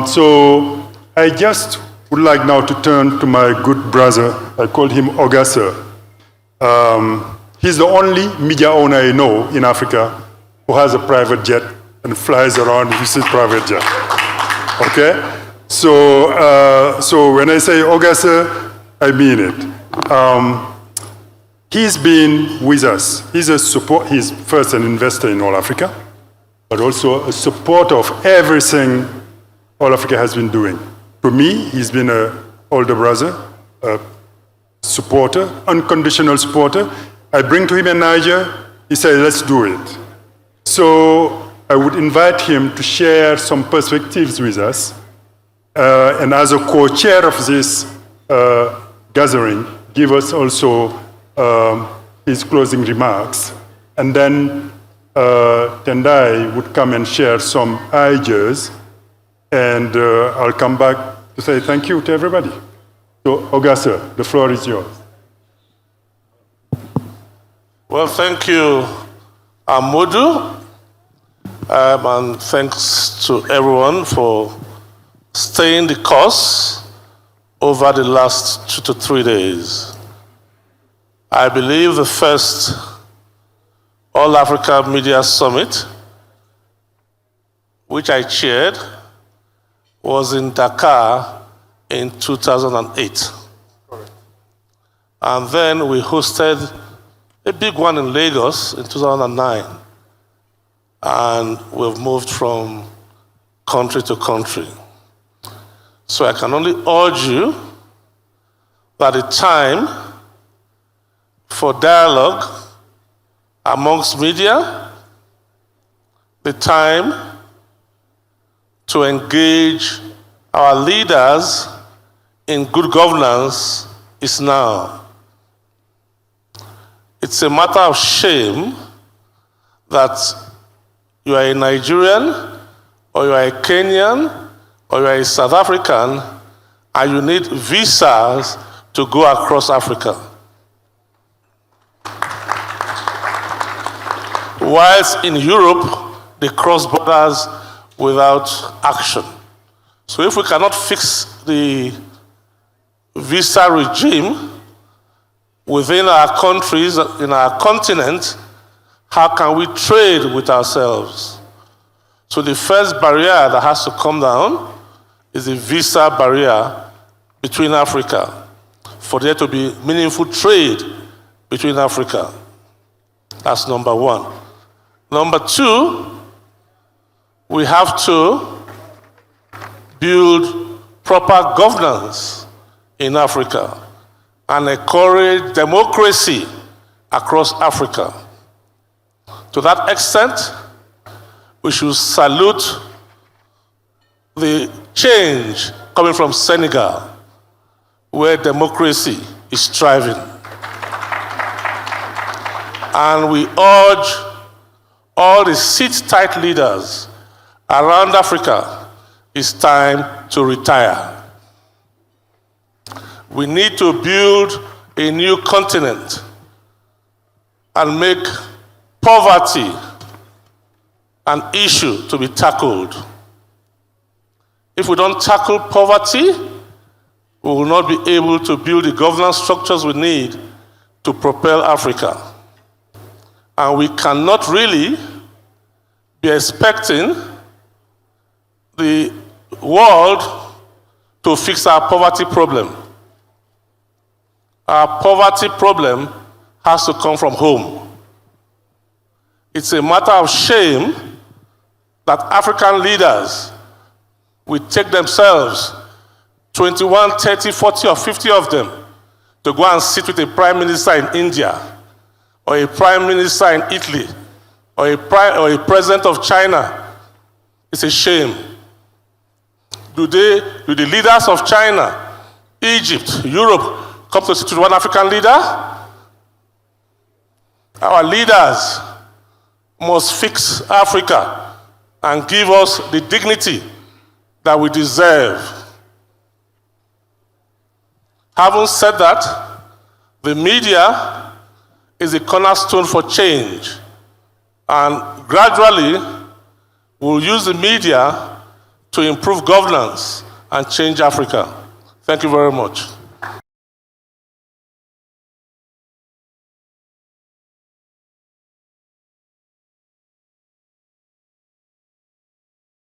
So I just would like now to turn to my good brother. I call him Ogasa. He's the only media owner I know in Africa who has a private jet and flies around with his private jet. Okay? So when I say Ogasa, I mean it. He's been with us. He's first an investor in All Africa, but also a supporter of everything All Africa has been doing. To me, he's been an older brother, a supporter, unconditional supporter. I bring to him in Niger, he said, let's do it. So I would invite him to share some perspectives with us. And as a co-chair of this gathering, give us also his closing remarks. And then Tendai would come and share some ideas. And I'll come back to say thank you to everybody. So, Ogasa, the floor is yours. Well, thank you, Amadou. And thanks to everyone for staying the course over the last 2 to 3 days. I believe the first All-Africa Media Summit, which I chaired, was in Dakar in 2008. Correct. And then we hosted a big one in Lagos in 2009. And we've moved from country to country. So I can only urge you that the time for dialogue amongst media, the time to engage our leaders in good governance is now. It's a matter of shame that you are a Nigerian, or you are a Kenyan, or you are a South African, and you need visas to go across Africa. Whilst in Europe, they cross borders without action. So if we cannot fix the visa regime within our countries, in our continent, how can we trade with ourselves? So the first barrier that has to come down is the visa barrier between Africa, for there to be meaningful trade between Africa. That's number one. Number two, we have to build proper governance in Africa and encourage democracy across Africa. To that extent, we should salute the change coming from Senegal, where democracy is thriving. And we urge all the sit-tight leaders around Africa, it's time to retire. We need to build a new continent and make poverty an issue to be tackled. If we don't tackle poverty, we will not be able to build the governance structures we need to propel Africa. And we cannot really be expecting the world to fix our poverty problem. Our poverty problem has to come from home. It's a matter of shame that African leaders will take themselves, 21, 30, 40, or 50 of them, to go and sit with a prime minister in India, or a prime minister in Italy, or a president of China. It's a shame. Do the leaders of China, Egypt, Europe, come to sit with one African leader? Our leaders must fix Africa and give us the dignity that we deserve. Having said that, the media is a cornerstone for change, and gradually we'll use the media to improve governance and change Africa. Thank you very much.